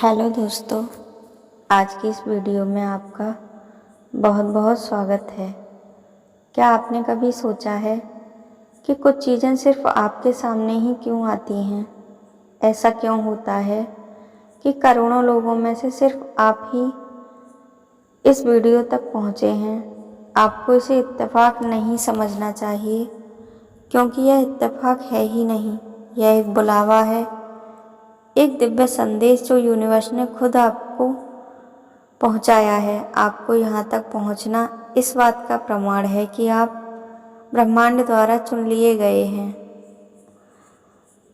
Hello दोस्तों, आज की इस वीडियो में आपका बहुत बहुत स्वागत है। क्या आपने कभी सोचा है कि कुछ चीज़ें सिर्फ आपके सामने ही क्यों आती हैं? ऐसा क्यों होता है कि करोड़ों लोगों में से सिर्फ आप ही इस वीडियो तक पहुँचे हैं? आपको इसे इत्तेफाक नहीं समझना चाहिए, क्योंकि यह इत्तेफाक है ही नहीं, यह एक बुलावा है, एक दिव्य संदेश जो यूनिवर्स ने खुद आपको पहुंचाया है। आपको यहाँ तक पहुंचना इस बात का प्रमाण है कि आप ब्रह्मांड द्वारा चुन लिए गए हैं।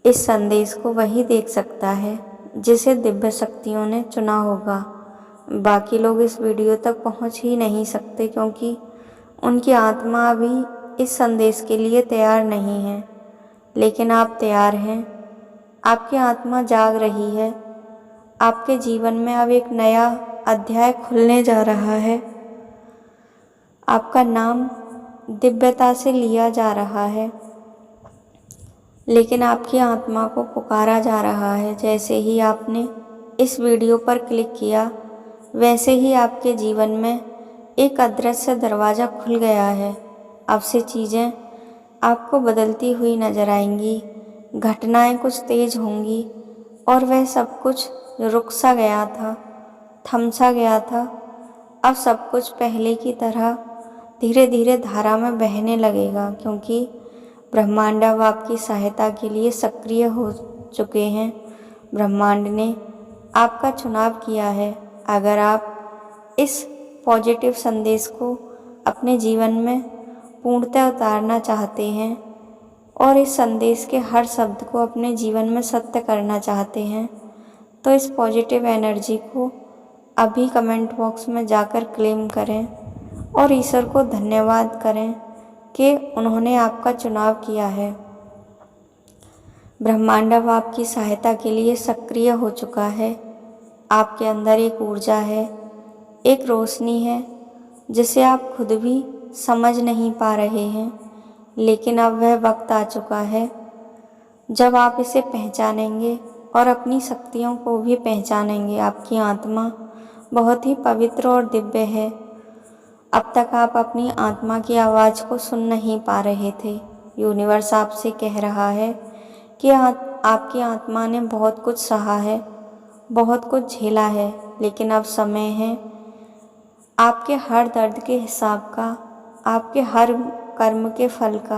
इस संदेश को वही देख सकता है जिसे दिव्य शक्तियों ने चुना होगा। बाकी लोग इस वीडियो तक पहुंच ही नहीं सकते, क्योंकि उनकी आत्मा अभी इस संदेश के लिए तैयार नहीं है। लेकिन आप तैयार हैं। आपकी आत्मा जाग रही है। आपके जीवन में अब एक नया अध्याय खुलने जा रहा है। आपका नाम दिव्यता से लिया जा रहा है, लेकिन आपकी आत्मा को पुकारा जा रहा है। जैसे ही आपने इस वीडियो पर क्लिक किया, वैसे ही आपके जीवन में एक अदृश्य दरवाज़ा खुल गया है। अब से चीज़ें आपको बदलती हुई नजर आएंगी। घटनाएं कुछ तेज होंगी और वह सब कुछ रुक सा गया था, थम सा गया था, अब सब कुछ पहले की तरह धीरे धीरे धारा में बहने लगेगा, क्योंकि ब्रह्मांड अब आपकी सहायता के लिए सक्रिय हो चुके हैं। ब्रह्मांड ने आपका चुनाव किया है। अगर आप इस पॉजिटिव संदेश को अपने जीवन में पूर्णतः उतारना चाहते हैं और इस संदेश के हर शब्द को अपने जीवन में सत्य करना चाहते हैं, तो इस पॉजिटिव एनर्जी को अभी कमेंट बॉक्स में जाकर क्लेम करें और ईश्वर को धन्यवाद करें कि उन्होंने आपका चुनाव किया है। ब्रह्मांड अब आपकी सहायता के लिए सक्रिय हो चुका है। आपके अंदर एक ऊर्जा है, एक रोशनी है, जिसे आप खुद भी समझ नहीं पा रहे हैं। लेकिन अब वह वक्त आ चुका है जब आप इसे पहचानेंगे और अपनी शक्तियों को भी पहचानेंगे। आपकी आत्मा बहुत ही पवित्र और दिव्य है। अब तक आप अपनी आत्मा की आवाज़ को सुन नहीं पा रहे थे। यूनिवर्स आपसे कह रहा है कि आपकी आत्मा ने बहुत कुछ सहा है, बहुत कुछ झेला है, लेकिन अब समय है आपके हर दर्द के हिसाब का, आपके हर कर्म के फल का।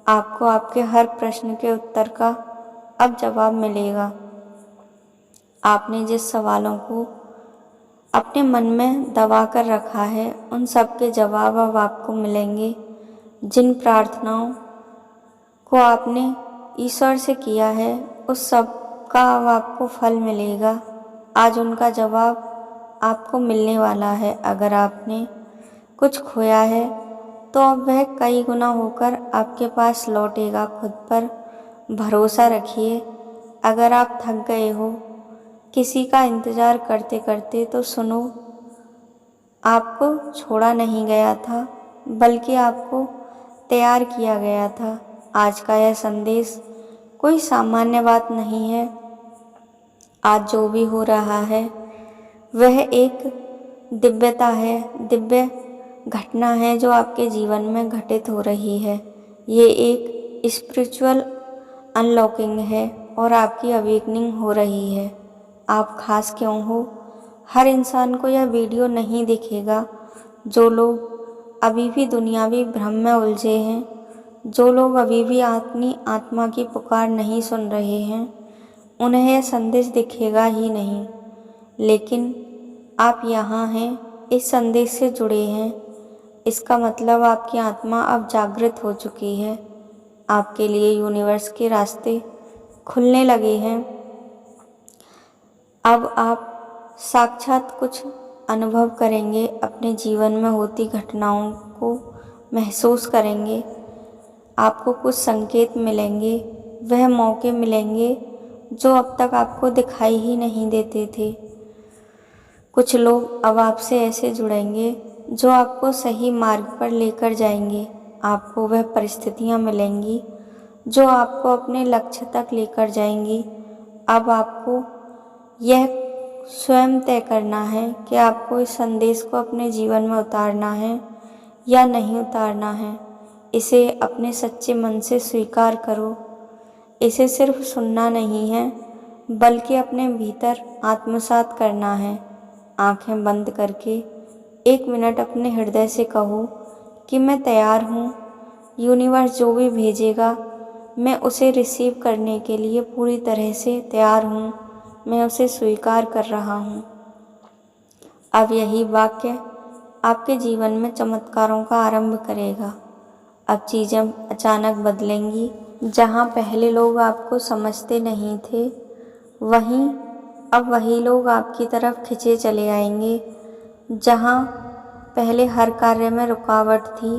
आपको आपके हर प्रश्न के उत्तर का अब जवाब मिलेगा। आपने जिस सवालों को अपने मन में दबा कर रखा है, उन सब के जवाब अब आपको मिलेंगे। जिन प्रार्थनाओं को आपने ईश्वर से किया है, उस सब का अब आपको फल मिलेगा। आज उनका जवाब आपको मिलने वाला है। अगर आपने कुछ खोया है, तो अब वह कई गुना होकर आपके पास लौटेगा। खुद पर भरोसा रखिए। अगर आप थक गए हो किसी का इंतज़ार करते करते, तो सुनो, आपको छोड़ा नहीं गया था, बल्कि आपको तैयार किया गया था। आज का यह संदेश कोई सामान्य बात नहीं है। आज जो भी हो रहा है वह एक दिव्यता है, दिव्य घटना है जो आपके जीवन में घटित हो रही है। ये एक स्पिरिचुअल अनलॉकिंग है और आपकी अवेकनिंग हो रही है। आप खास क्यों हो? हर इंसान को यह वीडियो नहीं दिखेगा। जो लोग अभी भी दुनियावी भ्रम में उलझे हैं, जो लोग अभी भी अपनी आत्मा की पुकार नहीं सुन रहे हैं, उन्हें यह संदेश दिखेगा ही नहीं। लेकिन आप यहाँ हैं, इस संदेश से जुड़े हैं। इसका मतलब आपकी आत्मा अब जागृत हो चुकी है। आपके लिए यूनिवर्स के रास्ते खुलने लगे हैं। अब आप साक्षात कुछ अनुभव करेंगे, अपने जीवन में होती घटनाओं को महसूस करेंगे। आपको कुछ संकेत मिलेंगे, वह मौके मिलेंगे जो अब तक आपको दिखाई ही नहीं देते थे। कुछ लोग अब आपसे ऐसे जुड़ेंगे जो आपको सही मार्ग पर लेकर जाएंगे। आपको वह परिस्थितियां मिलेंगी जो आपको अपने लक्ष्य तक लेकर जाएंगी। अब आपको यह स्वयं तय करना है कि आपको इस संदेश को अपने जीवन में उतारना है या नहीं उतारना है। इसे अपने सच्चे मन से स्वीकार करो। इसे सिर्फ सुनना नहीं है बल्कि अपने भीतर आत्मसात करना है। आंखें बंद करके 1 मिनट अपने हृदय से कहो कि मैं तैयार हूँ। यूनिवर्स जो भी भेजेगा मैं उसे रिसीव करने के लिए पूरी तरह से तैयार हूँ। मैं उसे स्वीकार कर रहा हूँ। अब यही वाक्य आपके जीवन में चमत्कारों का आरंभ करेगा। अब चीज़ें अचानक बदलेंगी। जहाँ पहले लोग आपको समझते नहीं थे अब वही लोग आपकी तरफ खिंचे चले आएंगे। जहाँ पहले हर कार्य में रुकावट थी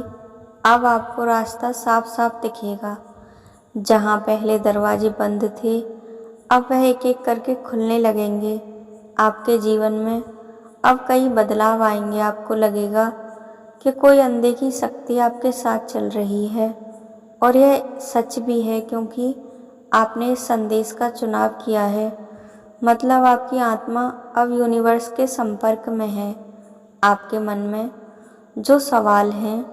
अब आपको रास्ता साफ साफ दिखेगा। जहाँ पहले दरवाजे बंद थे अब वह एक एक करके खुलने लगेंगे। आपके जीवन में अब कई बदलाव आएंगे। आपको लगेगा कि कोई अनदेखी शक्ति आपके साथ चल रही है और यह सच भी है क्योंकि आपने इस संदेश का चुनाव किया है। मतलब आपकी आत्मा अब यूनिवर्स के संपर्क में है। आपके मन में जो सवाल हैं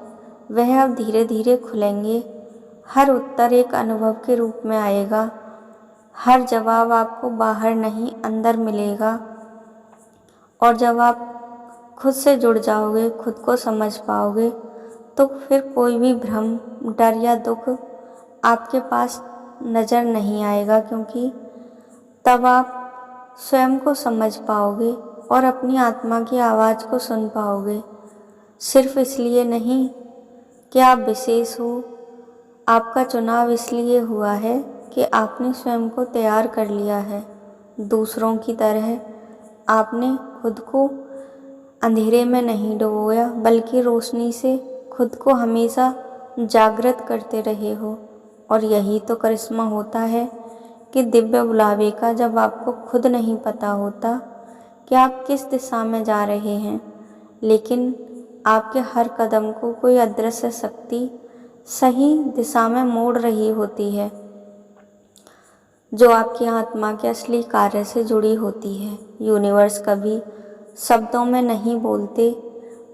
वह अब धीरे धीरे खुलेंगे। हर उत्तर एक अनुभव के रूप में आएगा। हर जवाब आपको बाहर नहीं अंदर मिलेगा। और जब आप खुद से जुड़ जाओगे, खुद को समझ पाओगे, तो फिर कोई भी भ्रम, डर या दुख आपके पास नज़र नहीं आएगा क्योंकि तब आप स्वयं को समझ पाओगे और अपनी आत्मा की आवाज़ को सुन पाओगे। सिर्फ इसलिए नहीं कि आप विशेष हो, आपका चुनाव इसलिए हुआ है कि आपने स्वयं को तैयार कर लिया है। दूसरों की तरह आपने खुद को अंधेरे में नहीं डुबोया बल्कि रोशनी से खुद को हमेशा जागृत करते रहे हो। और यही तो करिश्मा होता है कि दिव्य बुलावे का, जब आपको खुद नहीं पता होता कि आप किस दिशा में जा रहे हैं, लेकिन आपके हर कदम को कोई अदृश्य शक्ति सही दिशा में मोड़ रही होती है, जो आपकी आत्मा के असली कार्य से जुड़ी होती है। यूनिवर्स कभी शब्दों में नहीं बोलते,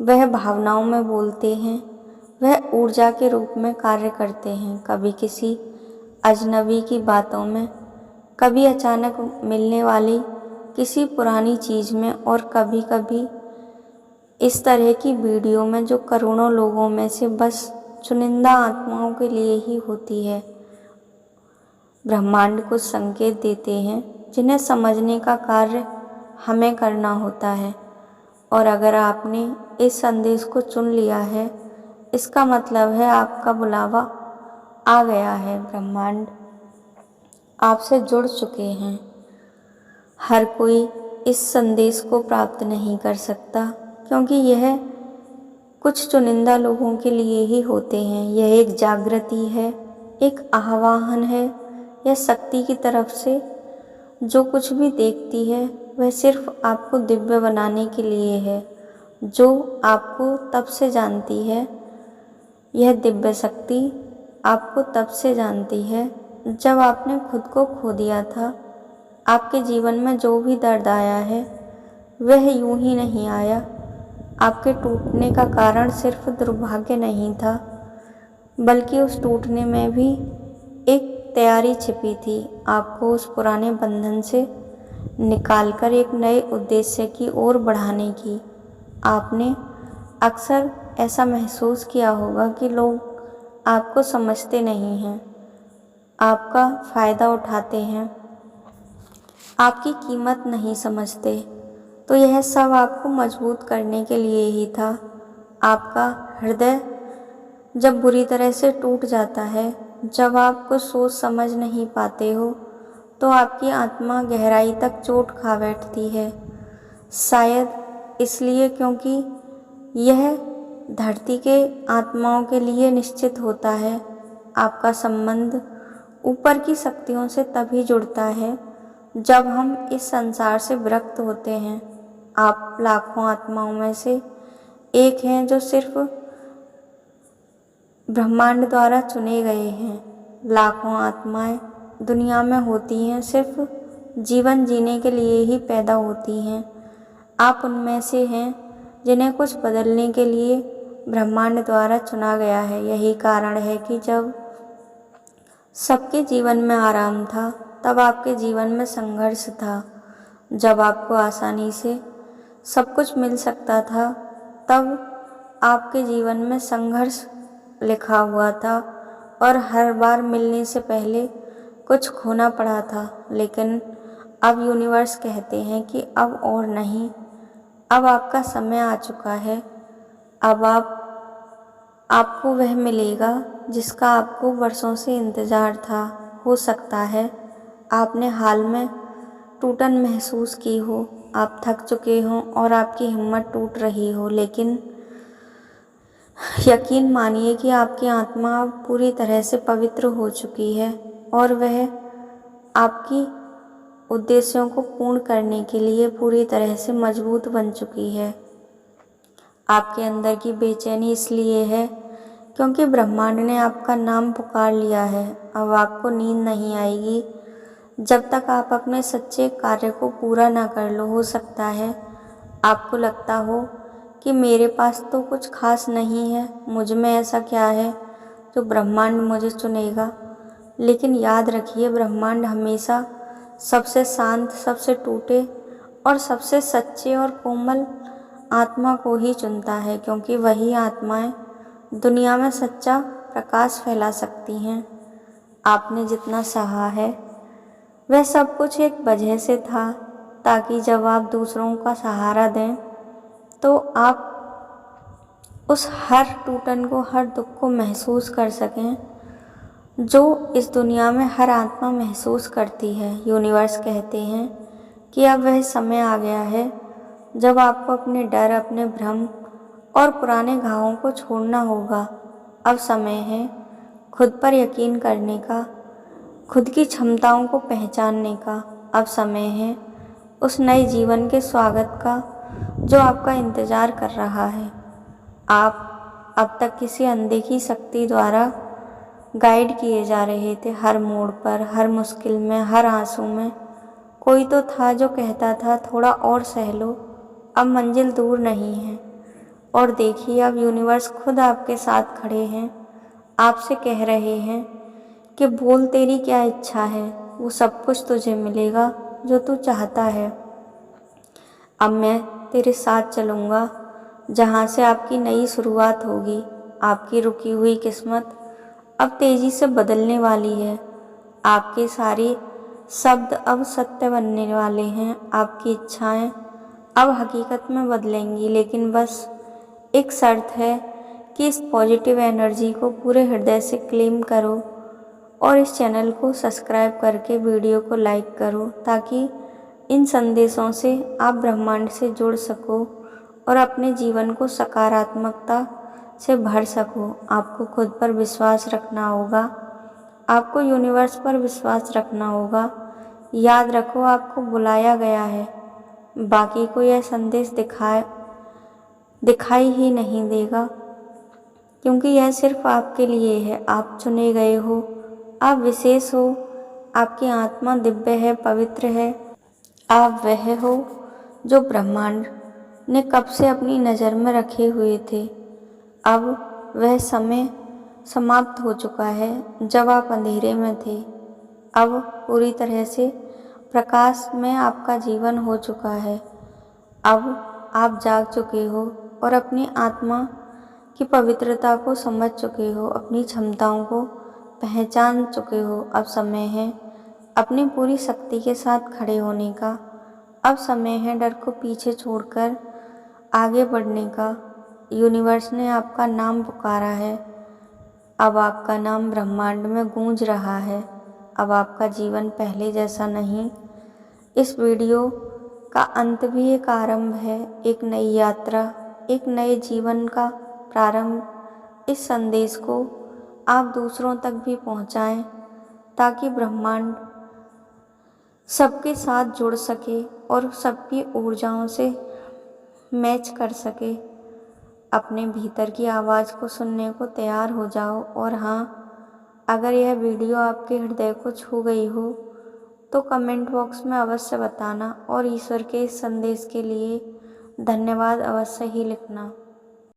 वह भावनाओं में बोलते हैं। वह ऊर्जा के रूप में कार्य करते हैं, कभी किसी अजनबी की बातों में, कभी अचानक मिलने वाली किसी पुरानी चीज़ में और कभी कभी इस तरह की वीडियो में जो करोड़ों लोगों में से बस चुनिंदा आत्माओं के लिए ही होती है। ब्रह्मांड कुछ संकेत देते हैं जिन्हें समझने का कार्य हमें करना होता है। और अगर आपने इस संदेश को चुन लिया है, इसका मतलब है आपका बुलावा आ गया है। ब्रह्मांड आपसे जुड़ चुके हैं। हर कोई इस संदेश को प्राप्त नहीं कर सकता क्योंकि यह कुछ चुनिंदा लोगों के लिए ही होते हैं। यह एक जागृति है, एक आह्वान है। यह शक्ति की तरफ से जो कुछ भी देखती है वह सिर्फ आपको दिव्य बनाने के लिए है। जो आपको तब से जानती है, यह दिव्य शक्ति आपको तब से जानती है जब आपने खुद को खो दिया था। आपके जीवन में जो भी दर्द आया है वह यूं ही नहीं आया। आपके टूटने का कारण सिर्फ दुर्भाग्य नहीं था, बल्कि उस टूटने में भी एक तैयारी छिपी थी, आपको उस पुराने बंधन से निकालकर एक नए उद्देश्य की ओर बढ़ाने की। आपने अक्सर ऐसा महसूस किया होगा कि लोग आपको समझते नहीं हैं, आपका फ़ायदा उठाते हैं, आपकी कीमत नहीं समझते। तो यह सब आपको मजबूत करने के लिए ही था। आपका हृदय जब बुरी तरह से टूट जाता है, जब आप कुछ सोच समझ नहीं पाते हो, तो आपकी आत्मा गहराई तक चोट खा बैठती है। शायद इसलिए क्योंकि यह धरती के आत्माओं के लिए निश्चित होता है। आपका संबंध ऊपर की शक्तियों से तभी जुड़ता है जब हम इस संसार से विरक्त होते हैं। आप लाखों आत्माओं में से एक हैं जो सिर्फ ब्रह्मांड द्वारा चुने गए हैं। लाखों आत्माएं दुनिया में होती हैं सिर्फ जीवन जीने के लिए ही पैदा होती हैं। आप उनमें से हैं जिन्हें कुछ बदलने के लिए ब्रह्मांड द्वारा चुना गया है। यही कारण है कि जब सबके जीवन में आराम था, तब आपके जीवन में संघर्ष था। जब आपको आसानी से सब कुछ मिल सकता था, तब आपके जीवन में संघर्ष लिखा हुआ था और हर बार मिलने से पहले कुछ खोना पड़ा था। लेकिन अब यूनिवर्स कहते हैं कि अब और नहीं, अब आपका समय आ चुका है। अब आपको वह मिलेगा जिसका आपको वर्षों से इंतज़ार था। हो सकता है आपने हाल में टूटन महसूस की हो, आप थक चुके हों और आपकी हिम्मत टूट रही हो, लेकिन यकीन मानिए कि आपकी आत्मा अब पूरी तरह से पवित्र हो चुकी है और वह आपकी उद्देश्यों को पूर्ण करने के लिए पूरी तरह से मजबूत बन चुकी है। आपके अंदर की बेचैनी इसलिए है क्योंकि ब्रह्मांड ने आपका नाम पुकार लिया है। अब आपको नींद नहीं आएगी जब तक आप अपने सच्चे कार्य को पूरा ना कर लो। हो सकता है आपको लगता हो कि मेरे पास तो कुछ खास नहीं है, मुझ में ऐसा क्या है जो ब्रह्मांड मुझे चुनेगा। लेकिन याद रखिए, ब्रह्मांड हमेशा सबसे शांत, सबसे टूटे और सबसे सच्चे और कोमल आत्मा को ही चुनता है, क्योंकि वही आत्माएं दुनिया में सच्चा प्रकाश फैला सकती हैं। आपने जितना सहा है वह सब कुछ एक वजह से था, ताकि जब आप दूसरों का सहारा दें तो आप उस हर टूटन को, हर दुख को महसूस कर सकें जो इस दुनिया में हर आत्मा महसूस करती है। यूनिवर्स कहते हैं कि अब वह समय आ गया है जब आपको अपने डर, अपने भ्रम और पुराने घावों को छोड़ना होगा। अब समय है खुद पर यकीन करने का, खुद की क्षमताओं को पहचानने का। अब समय है उस नए जीवन के स्वागत का जो आपका इंतज़ार कर रहा है। आप अब तक किसी अनदेखी शक्ति द्वारा गाइड किए जा रहे थे। हर मोड़ पर, हर मुश्किल में, हर आंसू में कोई तो था जो कहता था थोड़ा और सह लो, अब मंजिल दूर नहीं है। और देखिए, अब यूनिवर्स खुद आपके साथ खड़े हैं, आपसे कह रहे हैं कि बोल, तेरी क्या इच्छा है, वो सब कुछ तुझे मिलेगा जो तू चाहता है। अब मैं तेरे साथ चलूँगा जहाँ से आपकी नई शुरुआत होगी। आपकी रुकी हुई किस्मत अब तेज़ी से बदलने वाली है। आपके सारे शब्द अब सत्य बनने वाले हैं। आपकी इच्छाएं अब हकीकत में बदलेंगी, लेकिन बस एक शर्त है कि इस पॉजिटिव एनर्जी को पूरे हृदय से क्लेम करो और इस चैनल को सब्सक्राइब करके वीडियो को लाइक करो, ताकि इन संदेशों से आप ब्रह्मांड से जुड़ सको और अपने जीवन को सकारात्मकता से भर सको। आपको खुद पर विश्वास रखना होगा, आपको यूनिवर्स पर विश्वास रखना होगा। याद रखो, आपको बुलाया गया है। बाकी को यह संदेश दिखाई ही नहीं देगा, क्योंकि यह सिर्फ आपके लिए है। आप चुने गए हो, आप विशेष हो, आपकी आत्मा दिव्य है, पवित्र है। आप वह हो जो ब्रह्मांड ने कब से अपनी नज़र में रखे हुए थे। अब वह समय समाप्त हो चुका है जब आप अंधेरे में थे। अब पूरी तरह से प्रकाश में आपका जीवन हो चुका है। अब आप जाग चुके हो और अपनी आत्मा की पवित्रता को समझ चुके हो, अपनी क्षमताओं को पहचान चुके हो। अब समय है अपनी पूरी शक्ति के साथ खड़े होने का। अब समय है डर को पीछे छोड़कर आगे बढ़ने का। यूनिवर्स ने आपका नाम पुकारा है। अब आपका नाम ब्रह्मांड में गूंज रहा है। अब आपका जीवन पहले जैसा नहीं। इस वीडियो का अंत भी एक आरंभ है, एक नई यात्रा, एक नए जीवन का प्रारंभ। इस संदेश को आप दूसरों तक भी पहुंचाएं, ताकि ब्रह्मांड सबके साथ जुड़ सके और सबकी ऊर्जाओं से मैच कर सके। अपने भीतर की आवाज़ को सुनने को तैयार हो जाओ। और हाँ, अगर यह वीडियो आपके हृदय को छू गई हो तो कमेंट बॉक्स में अवश्य बताना और ईश्वर के इस संदेश के लिए धन्यवाद अवश्य ही लिखना।